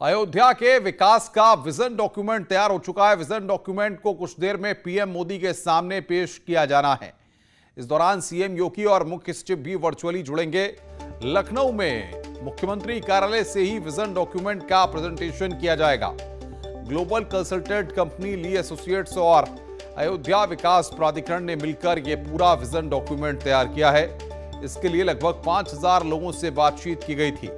अयोध्या के विकास का vision document तैयार हो चुका है। विजन डॉक्यूमेंट को कुछ देर में पीएम मोदी के सामने पेश किया जाना है। इस दौरान सीएम योगी और मुख्य सचिव भी वर्चुअली जुड़ेंगे। लखनऊ में मुख्यमंत्री कार्यालय से ही विजन डॉक्यूमेंट का प्रेजेंटेशन किया जाएगा। ग्लोबल कंसल्टेंट कंपनी ली एसोसिएट्स और अयोध्या विकास प्राधिकरण ने मिलकर यह पूरा विजन डॉक्यूमेंट तैयार किया है। इसके लिए लगभग 5000 लोगों से बातचीत की गई थी।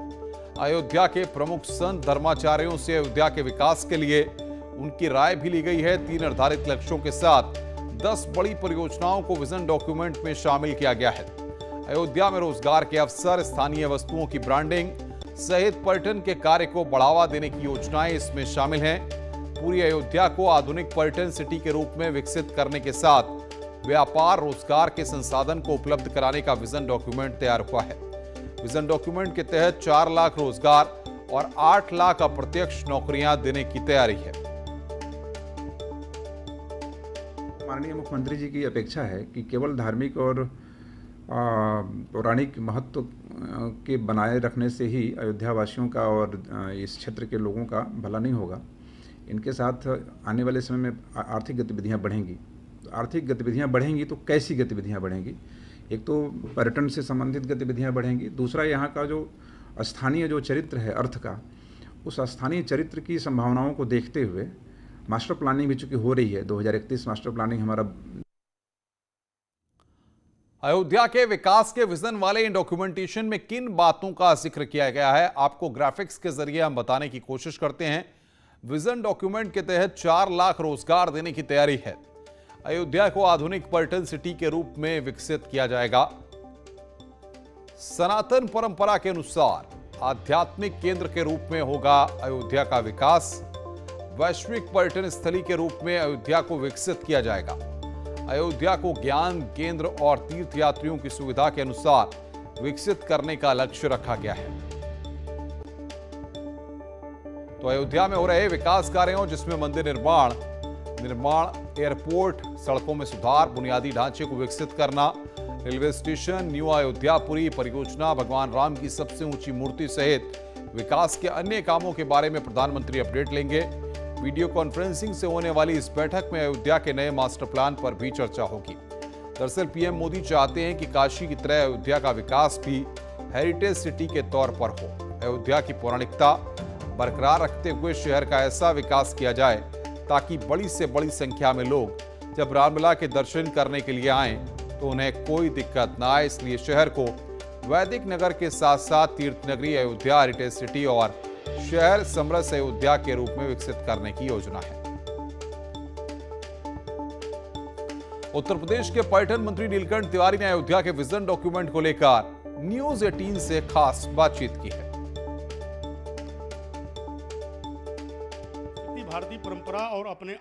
अयोध्या के प्रमुख संत धर्माचार्यों से अयोध्या के विकास के लिए उनकी राय भी ली गई है। 3 निर्धारित लक्ष्यों के साथ 10 बड़ी परियोजनाओं को विजन डॉक्यूमेंट में शामिल किया गया है। अयोध्या में रोजगार के अवसर, स्थानीय वस्तुओं की ब्रांडिंग सहित पर्यटन के कार्य को बढ़ावा देने की योजनाएं इसमें शामिल हैं। पूरी अयोध्या को आधुनिक पर्यटन सिटी के रूप में विकसित करने के साथ व्यापार, रोजगार के संसाधन को उपलब्ध कराने का विजन डॉक्यूमेंट तैयार हुआ है। विजन डॉक्यूमेंट के तहत 4 लाख रोजगार और 8 लाख अप्रत्यक्ष नौकरियां देने की तैयारी है। माननीय मुख्यमंत्री जी की अपेक्षा है कि केवल धार्मिक और पौराणिक महत्व के बनाए रखने से ही अयोध्या वासियों का और इस क्षेत्र के लोगों का भला नहीं होगा। इनके साथ आने वाले समय में आर्थिक गतिविधियां बढ़ेंगी। तो आर्थिक गतिविधियां बढ़ेंगी तो कैसी गतिविधियां बढ़ेंगी? एक तो पर्यटन से संबंधित गतिविधियां बढ़ेंगी। दूसरा, यहाँ का जो स्थानीय जो चरित्र है अर्थ का, उस स्थानीय चरित्र की संभावनाओं को देखते हुए मास्टर प्लानिंग भी चूंकि हो रही है, 2031 मास्टर प्लानिंग हमारा। अयोध्या के विकास के विजन वाले इन डॉक्यूमेंटेशन में किन बातों का जिक्र किया गया है, आपको ग्राफिक्स के जरिए हम बताने की कोशिश करते हैं। विजन डॉक्यूमेंट के तहत 4 लाख रोजगार देने की तैयारी है। अयोध्या को आधुनिक पर्यटन सिटी के रूप में विकसित किया जाएगा। सनातन परंपरा के अनुसार आध्यात्मिक केंद्र के रूप में होगा अयोध्या का विकास। वैश्विक पर्यटन स्थली के रूप में अयोध्या को विकसित किया जाएगा। अयोध्या को ज्ञान केंद्र और तीर्थयात्रियों की सुविधा के अनुसार विकसित करने का लक्ष्य रखा गया है। तो अयोध्या में हो रहे विकास कार्यों, जिसमें मंदिर निर्माण, एयरपोर्ट, सड़कों में सुधार, बुनियादी ढांचे को विकसित करना, रेलवे स्टेशन, न्यू अयोध्यापुरी परियोजना, भगवान राम की सबसे ऊंची मूर्ति सहित विकास के अन्य कामों के बारे में प्रधानमंत्री अपडेट लेंगे। वीडियो कॉन्फ्रेंसिंग से होने वाली इस बैठक में अयोध्या के नए मास्टर प्लान पर भी चर्चा होगी। दरअसल पीएम मोदी चाहते हैं कि काशी की तरह अयोध्या का विकास भी हेरिटेज सिटी के तौर पर हो। अयोध्या की पौराणिकता बरकरार रखते हुए शहर का ऐसा विकास किया जाए ताकि बड़ी से बड़ी संख्या में लोग जब रामलला के दर्शन करने के लिए आएं तो उन्हें कोई दिक्कत ना आए। इसलिए शहर को वैदिक नगर के साथ साथ तीर्थ नगरी अयोध्या, हेरिटेज सिटी और शहर समरस अयोध्या के रूप में विकसित करने की योजना है। उत्तर प्रदेश के पर्यटन मंत्री नीलकंठ तिवारी ने अयोध्या के विजन डॉक्यूमेंट को लेकर न्यूज 18 से खास बातचीत की है। भारतीय परंपरा और अपने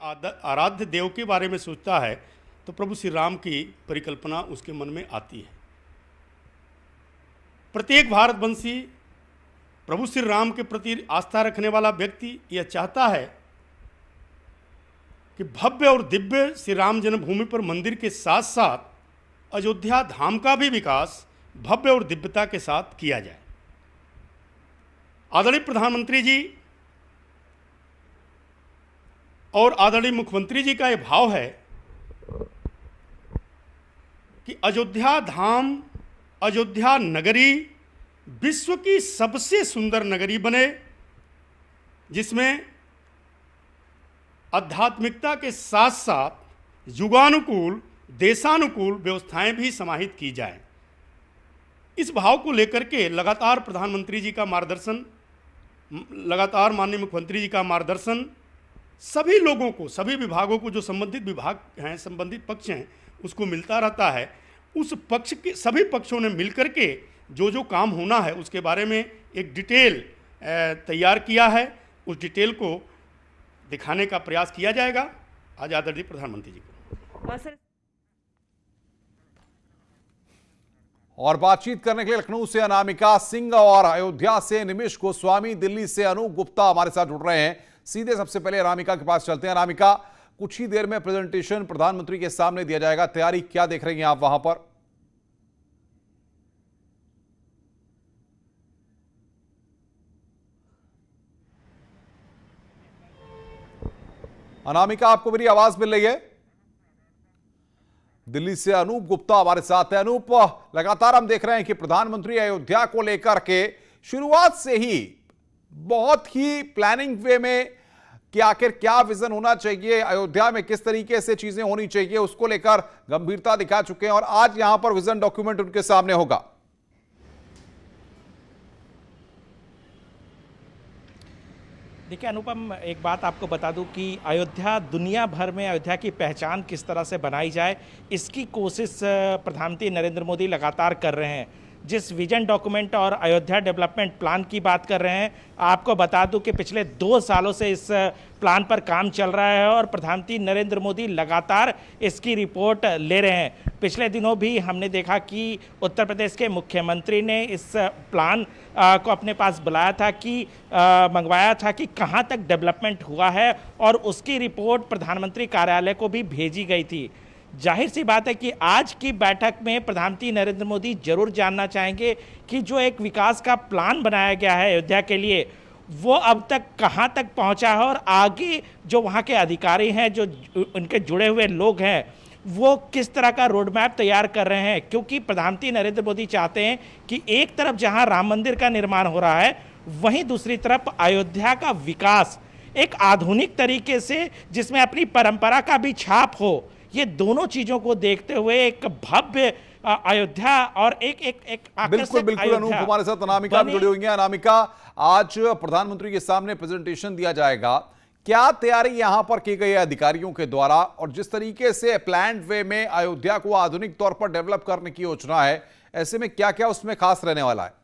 आराध्य देव के बारे में सोचता है तो प्रभु श्री राम की परिकल्पना उसके मन में आती है। प्रत्येक भारतवंशी प्रभु श्री राम के प्रति आस्था रखने वाला व्यक्ति यह चाहता है कि भव्य और दिव्य श्री राम जन्मभूमि पर मंदिर के साथ साथ अयोध्या धाम का भी विकास भव्य और दिव्यता के साथ किया जाए। आदरणीय प्रधानमंत्री जी और आदरणीय मुख्यमंत्री जी का यह भाव है कि अयोध्या धाम, अयोध्या नगरी विश्व की सबसे सुंदर नगरी बने, जिसमें आध्यात्मिकता के साथ साथ युगानुकूल, देशानुकूल व्यवस्थाएं भी समाहित की जाएं। इस भाव को लेकर के लगातार प्रधानमंत्री जी का मार्गदर्शन, लगातार माननीय मुख्यमंत्री जी का मार्गदर्शन सभी लोगों को, सभी विभागों को, जो संबंधित विभाग हैं, संबंधित पक्ष हैं, उसको मिलता रहता है। उस पक्ष के सभी पक्षों ने मिलकर के जो जो काम होना है उसके बारे में एक डिटेल तैयार किया है। उस डिटेल को दिखाने का प्रयास किया जाएगा आज आदरणीय प्रधानमंत्री जी को। और बातचीत करने के लिए लखनऊ से अनामिका सिंह और अयोध्या से निमिष गोस्वामी, दिल्ली से अनूप गुप्ता हमारे साथ जुड़ रहे हैं। सीधे सबसे पहले अनामिका के पास चलते हैं। अनामिका, कुछ ही देर में प्रेजेंटेशन प्रधानमंत्री के सामने दिया जाएगा, तैयारी क्या देख रही हैं आप वहां पर? अनामिका, आपको मेरी आवाज मिल रही है? दिल्ली से अनूप गुप्ता हमारे साथ है। अनूप, लगातार हम देख रहे हैं कि प्रधानमंत्री अयोध्या को लेकर के शुरुआत से ही बहुत ही प्लानिंग वे में कि आखिर क्या विजन होना चाहिए, अयोध्या में किस तरीके से चीजें होनी चाहिए, उसको लेकर गंभीरता दिखा चुके हैं और आज यहां पर विजन डॉक्यूमेंट उनके सामने होगा। देखिए अनुपम, एक बात आपको बता दूं कि अयोध्या, दुनिया भर में अयोध्या की पहचान किस तरह से बनाई जाए, इसकी कोशिश प्रधानमंत्री नरेंद्र मोदी लगातार कर रहे हैं। जिस विजन डॉक्यूमेंट और अयोध्या डेवलपमेंट प्लान की बात कर रहे हैं, आपको बता दूं कि पिछले 2 सालों से इस प्लान पर काम चल रहा है और प्रधानमंत्री नरेंद्र मोदी लगातार इसकी रिपोर्ट ले रहे हैं। पिछले दिनों भी हमने देखा कि उत्तर प्रदेश के मुख्यमंत्री ने इस प्लान को अपने पास बुलाया था, कि मंगवाया था कि कहां तक डेवलपमेंट हुआ है और उसकी रिपोर्ट प्रधानमंत्री कार्यालय को भी भेजी गई थी। जाहिर सी बात है कि आज की बैठक में प्रधानमंत्री नरेंद्र मोदी जरूर जानना चाहेंगे कि जो एक विकास का प्लान बनाया गया है अयोध्या के लिए, वो अब तक कहां तक पहुंचा है और आगे जो वहां के अधिकारी हैं, जो उनके जुड़े हुए लोग हैं, वो किस तरह का रोड मैप तैयार कर रहे हैं। क्योंकि प्रधानमंत्री नरेंद्र मोदी चाहते हैं कि एक तरफ जहां राम मंदिर का निर्माण हो रहा है, वहीं दूसरी तरफ अयोध्या का विकास एक आधुनिक तरीके से, जिसमें अपनी परंपरा का भी छाप हो, ये दोनों चीजों को देखते हुए एक भव्य अयोध्या और एक बिल्कुल बिल्कुल अनूप, हमारे साथ अनामिका जुड़ी हुई है। अनामिका, आज प्रधानमंत्री के सामने प्रेजेंटेशन दिया जाएगा, क्या तैयारी यहां पर की गई है अधिकारियों के द्वारा, और जिस तरीके से प्लान्ड वे में अयोध्या को आधुनिक तौर पर डेवलप करने की योजना है, ऐसे में क्या क्या उसमें खास रहने वाला है?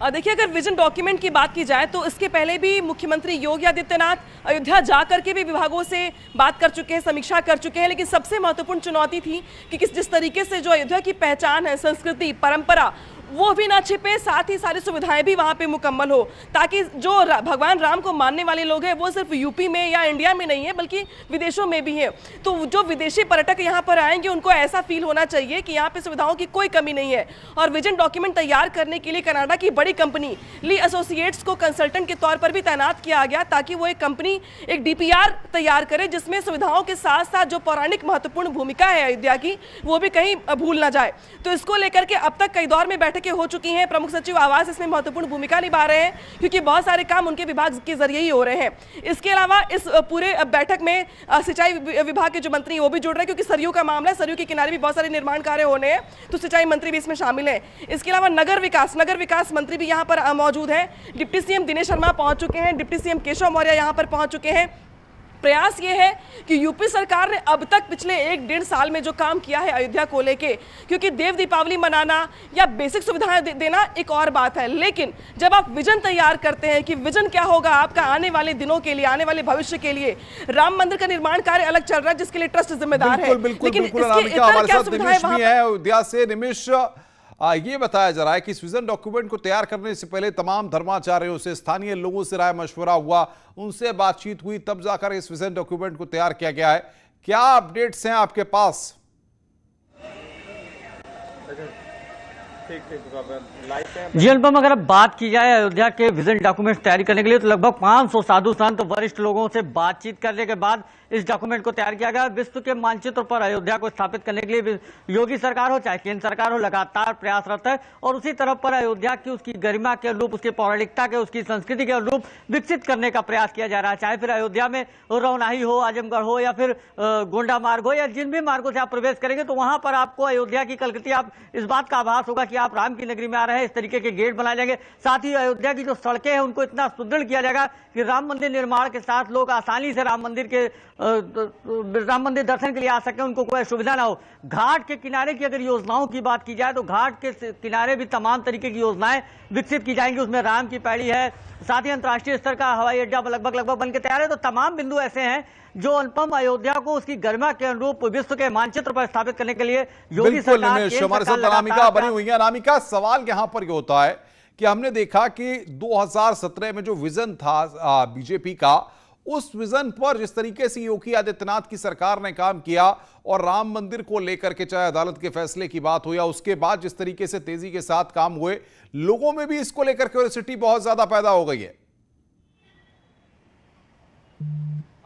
देखिए, अगर विजन डॉक्यूमेंट की बात की जाए तो इसके पहले भी मुख्यमंत्री योगी आदित्यनाथ अयोध्या जाकर के भी विभागों से बात कर चुके हैं, समीक्षा कर चुके हैं। लेकिन सबसे महत्वपूर्ण चुनौती थी कि जिस तरीके से जो अयोध्या की पहचान है, संस्कृति, परंपरा, वो भी ना छिपे, साथ ही सारी सुविधाएं भी वहां पे मुकम्मल हो, ताकि जो भगवान राम को मानने वाले लोग हैं वो सिर्फ यूपी में या इंडिया में नहीं है बल्कि विदेशों में भी है। तो जो विदेशी पर्यटक यहाँ पर आएंगे उनको ऐसा फील होना चाहिए कि यहाँ पे सुविधाओं की कोई कमी नहीं है। और विजन डॉक्यूमेंट तैयार करने के लिए कनाडा की बड़ी कंपनी ली एसोसिएट्स को कंसल्टेंट के तौर पर भी तैनात किया गया, ताकि वो एक कंपनी एक DPR तैयार करे, जिसमें सुविधाओं के साथ साथ जो पौराणिक महत्वपूर्ण भूमिका है अयोध्या की, वो भी कहीं भूल ना जाए। तो इसको लेकर के अब तक कई दौर में बैठक हो चुकी हैं। प्रमुख सचिव आवास इसमें महत्वपूर्ण भूमिका निभा रहे हैं, क्योंकि बहुत सारे काम उनके विभाग के जरिए ही हो रहे हैं। इसके अलावा इस पूरे बैठक में सिंचाई विभाग के जो मंत्री वो भी जुड़ रहे हैं, क्योंकि सरयू का मामला है, सरयू के किनारे भी बहुत सारे निर्माण कार्य होने हैं, तो सिंचाई मंत्री भी इसमें शामिल है। इसके अलावा नगर विकास मंत्री भी यहाँ पर मौजूद है। डिप्टी सीएम दिनेश शर्मा पहुंच चुके हैं, डिप्टी सीएम केशव मौर्य यहाँ पर पहुंच चुके हैं। प्रयास ये है कि यूपी सरकार ने अब तक पिछले 1-1.5 साल में जो काम किया है अयोध्या को लेके, क्योंकि देव दीपावली मनाना या बेसिक सुविधाएं देना एक और बात है, लेकिन जब आप विजन तैयार करते हैं कि विजन क्या होगा आपका आने वाले दिनों के लिए, आने वाले भविष्य के लिए, राम मंदिर का निर्माण कार्य अलग चल रहा है जिसके लिए ट्रस्ट जिम्मेदार है, लेकिन क्या सुविधाएं अयोध्या से निमिष ये बताया जा रहा है कि इस विजन डॉक्यूमेंट को तैयार करने से पहले तमाम धर्माचार्यों से, स्थानीय लोगों से राय मशवरा हुआ, उनसे बातचीत हुई, तब जाकर इस विजन डॉक्यूमेंट को तैयार किया गया है। क्या अपडेट्स हैं आपके पास? जी अनुपम, अगर अब बात की जाए अयोध्या के विजन डॉक्यूमेंट तैयारी करने के लिए, तो लगभग 500 साधु संत वरिष्ठ लोगों से बातचीत करने के बाद इस डॉक्यूमेंट को तैयार किया गया। विश्व के मानचित्र पर अयोध्या को स्थापित करने के लिए योगी सरकार हो चाहे केंद्र सरकार हो, लगातार प्रयासरत है और उसी तरफ पर अयोध्या की उसकी गरिमा के अनुरूप, उसकी पौराणिकता के, उसकी संस्कृति के अनुरूप विकसित करने का प्रयास किया जा रहा है। चाहे फिर अयोध्या में रौनाही हो, आजमगढ़ हो या फिर गोंडा मार्ग हो, या जिन भी मार्गों से आप प्रवेश करेंगे तो वहां पर आपको अयोध्या की कलकृति, आप इस बात का आभास होगा कि आप राम की नगरी में आ रहे हैं। इस तरीके के गेट बनाए जाएंगे, साथ ही अयोध्या की जो सड़कें हैं उनको इतना सुदृढ़ किया जाएगा कि राम मंदिर निर्माण के साथ लोग आसानी से राम मंदिर दर्शन के लिए आ सकें, उनको कोई सुविधा ना हो। घाट के किनारे की अगर योजनाओं की बात की जाए तो घाट के किनारे भी तमाम तरीके की योजनाएं विकसित की जाएंगी, उसमें राम की पैड़ी है, साथ ही अंतर्राष्ट्रीय स्तर का हवाई अड्डा लगभग बन के तैयार है। तो तमाम बिंदु ऐसे हैं जो अनुपम अयोध्या को उसकी गरिमा के अनुरूप विश्व के मानचित्र पर स्थापित करने के लिए योगी सरकार हमारे साथ अनामिका बनी हुई है। अनामिका, सवाल यहां पर यह होता है कि हमने देखा कि 2017 में जो विजन था बीजेपी का, उस विजन पर जिस तरीके से योगी आदित्यनाथ की सरकार ने काम किया और राम मंदिर को लेकर के चाहे अदालत के फैसले की बात हो या उसके बाद जिस तरीके से तेजी के साथ काम हुए, लोगों में भी इसको लेकर क्यूरियोसिटी बहुत ज्यादा पैदा हो गई है।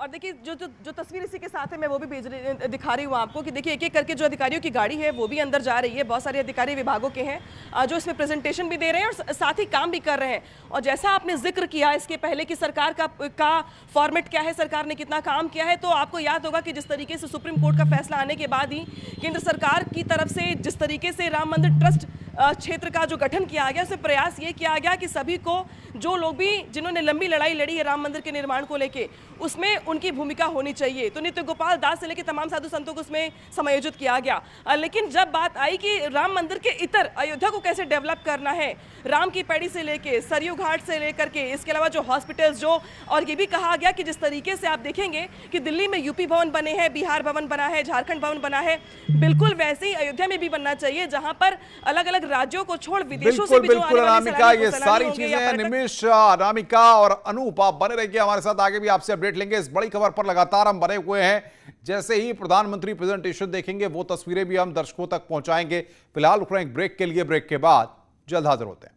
और देखिए जो तस्वीर इसी के साथ है मैं वो भी दिखा रही हूँ आपको कि देखिए एक एक करके जो अधिकारियों की गाड़ी है वो भी अंदर जा रही है। बहुत सारे अधिकारी विभागों के हैं जो इसमें प्रेजेंटेशन भी दे रहे हैं और साथ ही काम भी कर रहे हैं। और जैसा आपने जिक्र किया इसके पहले कि सरकार का फॉर्मेट क्या है, सरकार ने कितना काम किया है, तो आपको याद होगा कि जिस तरीके से सुप्रीम कोर्ट का फैसला आने के बाद ही केंद्र सरकार की तरफ से जिस तरीके से राम मंदिर ट्रस्ट क्षेत्र का जो गठन किया गया उसमें प्रयास ये किया गया कि सभी को, जो लोग भी जिन्होंने लंबी लड़ाई लड़ी है राम मंदिर के निर्माण को लेके, उसमें उनकी भूमिका होनी चाहिए। तो नित्य गोपाल दास से लेकर तमाम साधु संतों को उसमें समायोजित किया गया। लेकिन जब बात आई कि राम मंदिर के इतर अयोध्या को कैसे डेवलप करना है, राम की पैड़ी से लेके सरयू घाट से लेकर के इसके अलावा जो हॉस्पिटल्स जो, और ये भी कहा गया कि जिस तरीके से आप देखेंगे कि दिल्ली में यूपी भवन बने हैं, बिहार भवन बना है, झारखंड भवन बना है, बिल्कुल वैसे ही अयोध्या में भी बनना चाहिए जहां पर अलग अलग राज्यों को छोड़ विदेशों से भी जो आने वाले अनामिका, ये सैलानी सारी होंगे चीजें या निमिष, अनामिका और अनूप आप बने रहिए हमारे साथ, आगे भी आपसे अपडेट लेंगे। इस बड़ी खबर पर लगातार हम बने हुए हैं। जैसे ही प्रधानमंत्री प्रेजेंटेशन देखेंगे वो तस्वीरें भी हम दर्शकों तक पहुंचाएंगे। फिलहाल रुक रहे हैं ब्रेक के लिए, ब्रेक के बाद जल्द हाजिर होते हैं।